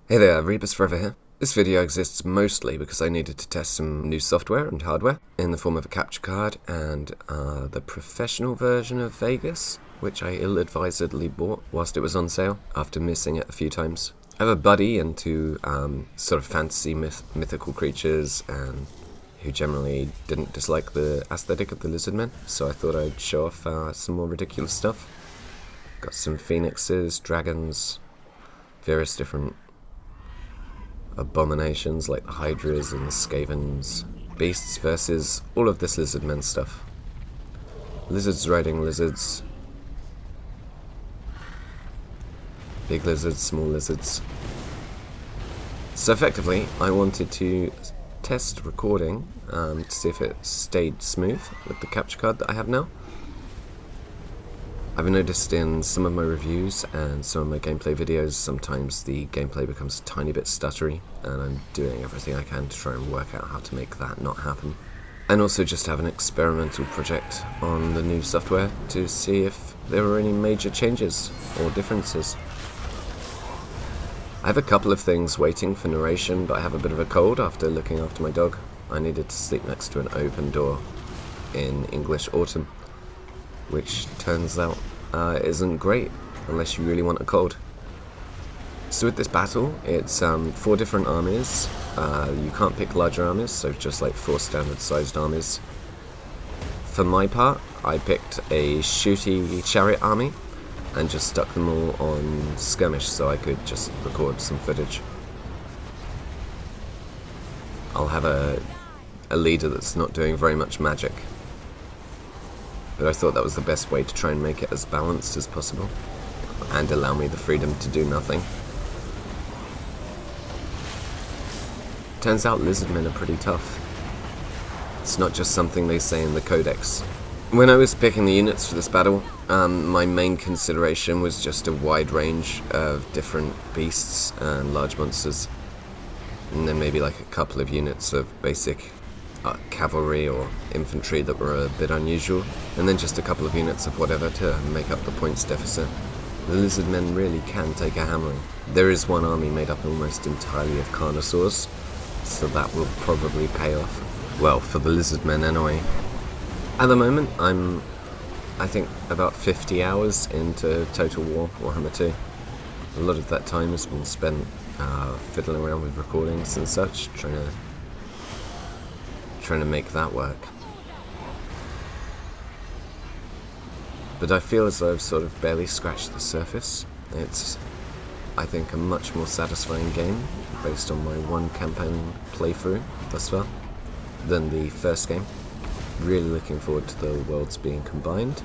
Hey there, Rebus Forever here. This video exists mostly because I needed to test some new software and hardware in the form of a capture card and the professional version of Vegas, which I ill-advisedly bought whilst it was on sale after missing it a few times. I have a buddy into sort of fantasy mythical creatures and who generally didn't dislike the aesthetic of the Lizardmen, so I thought I'd show off some more ridiculous stuff. Got some phoenixes, dragons, various different abominations like the hydras and the skavens, beasts versus all of this lizardmen stuff. Lizards riding lizards, big lizards, small lizards. So effectively, I wanted to test recording to see if it stayed smooth with the capture card that I have now. I've noticed in some of my reviews and some of my gameplay videos, sometimes the gameplay becomes a tiny bit stuttery, and I'm doing everything I can to try and work out how to make that not happen. And also just have an experimental project on the new software to see if there were any major changes or differences. I have a couple of things waiting for narration, but I have a bit of a cold after looking after my dog. I needed to sleep next to an open door in English autumn, which turns out isn't great unless you really want a cold. So with this battle, it's 4 different armies. You can't pick larger armies, so just like 4 standard sized armies. For my part, I picked a shooty chariot army and just stuck them all on skirmish so I could just record some footage. I'll have a leader that's not doing very much magic, but I thought that was the best way to try and make it as balanced as possible and allow me the freedom to do nothing. Turns out lizardmen are pretty tough. It's not just something they say in the codex. When I was picking the units for this battle, my main consideration was just a wide range of different beasts and large monsters, and then maybe like a couple of units of basic cavalry or infantry that were a bit unusual, and then just a couple of units of whatever to make up the points deficit. The lizardmen really can take a hammering. There is one army made up almost entirely of carnosaurs, so that will probably pay off. Well, for the lizardmen anyway. At the moment, I think about 50 hours into Total War, Warhammer 2. A lot of that time has been spent fiddling around with recordings and such, trying to make that work. But I feel as though I've sort of barely scratched the surface. It's, I think, a much more satisfying game based on my one campaign playthrough thus far than the first game. Really looking forward to the worlds being combined.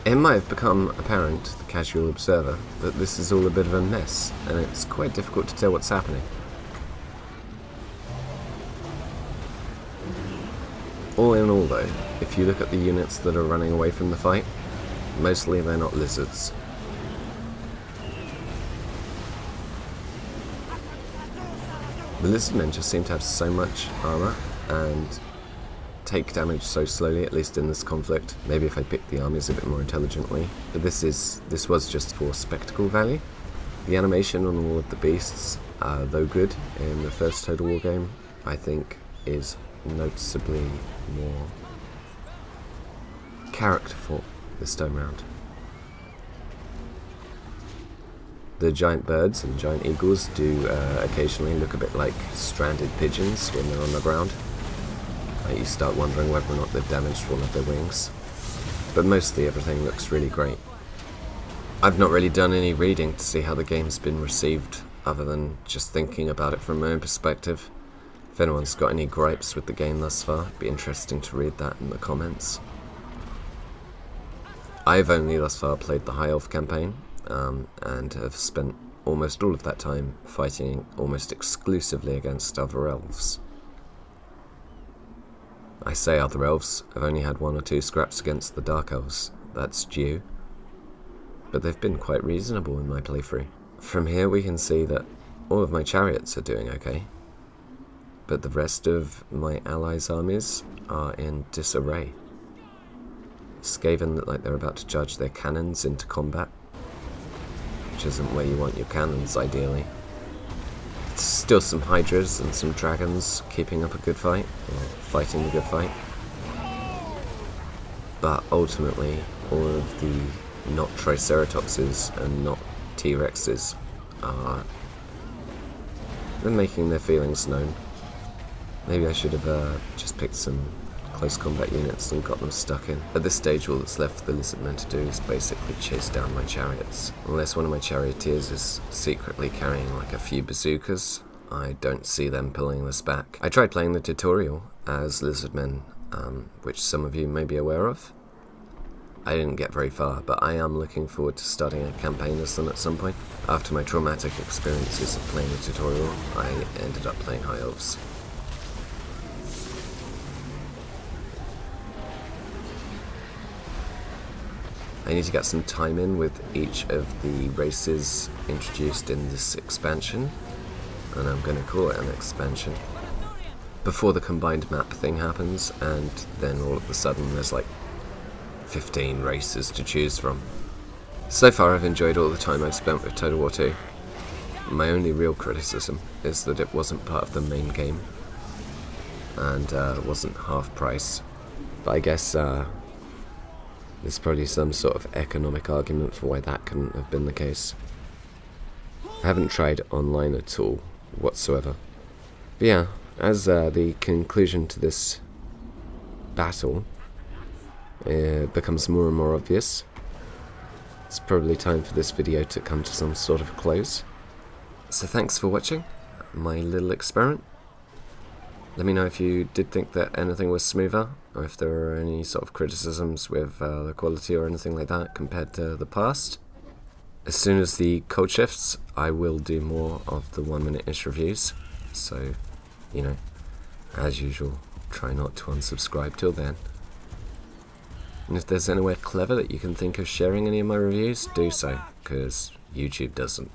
It might have become apparent to the casual observer that this is all a bit of a mess, and it's quite difficult to tell what's happening. All in all though, if you look at the units that are running away from the fight, mostly they're not lizards. The lizardmen just seem to have so much armor and take damage so slowly, at least in this conflict. Maybe if I picked the armies a bit more intelligently. But this was just for spectacle value. The animation on all of the beasts, though good in the first Total War game, I think is noticeably more characterful this time round. The giant birds and giant eagles do occasionally look a bit like stranded pigeons when they're on the ground. You start wondering whether or not they've damaged one of their wings. But mostly everything looks really great. I've not really done any reading to see how the game's been received, other than just thinking about it from my own perspective. If anyone's got any gripes with the game thus far, it'd be interesting to read that in the comments. I've only thus far played the High Elf campaign, and have spent almost all of that time fighting almost exclusively against other elves. I say other elves, I've only had 1 or 2 scraps against the Dark Elves, that's due. But they've been quite reasonable in my playthrough. From here we can see that all of my chariots are doing okay, but the rest of my allies' armies are in disarray. Skaven look like they're about to judge their cannons into combat. which isn't where you want your cannons ideally. It's still some hydras and some dragons keeping up a good fight, or fighting a good fight. But ultimately, all of the not Triceratopses and not T-Rexes are making their feelings known. Maybe I should have just picked some close combat units and got them stuck in. At this stage, all that's left for the lizardmen to do is basically chase down my chariots. Unless one of my charioteers is secretly carrying like a few bazookas, I don't see them pulling this back. I tried playing the tutorial as lizardmen, which some of you may be aware of. I didn't get very far, but I am looking forward to starting a campaign as them at some point. After my traumatic experiences of playing the tutorial, I ended up playing High Elves. I need to get some time in with each of the races introduced in this expansion, and I'm going to call it an expansion, before the combined map thing happens, and then all of a sudden there's like 15 races to choose from. So far I've enjoyed all the time I've spent with Total War 2. My only real criticism is that it wasn't part of the main game, and wasn't half price, but I guess there's probably some sort of economic argument for why that couldn't have been the case. I haven't tried online at all, whatsoever. But yeah, as the conclusion to this battle becomes more and more obvious, it's probably time for this video to come to some sort of close. So thanks for watching my little experiment. Let me know if you did think that anything was smoother, or if there were any sort of criticisms with the quality or anything like that compared to the past. As soon as the code shifts, I will do more of the 1 minute-ish reviews, so, you know, as usual, try not to unsubscribe till then. And if there's anywhere clever that you can think of sharing any of my reviews, do so, because YouTube doesn't.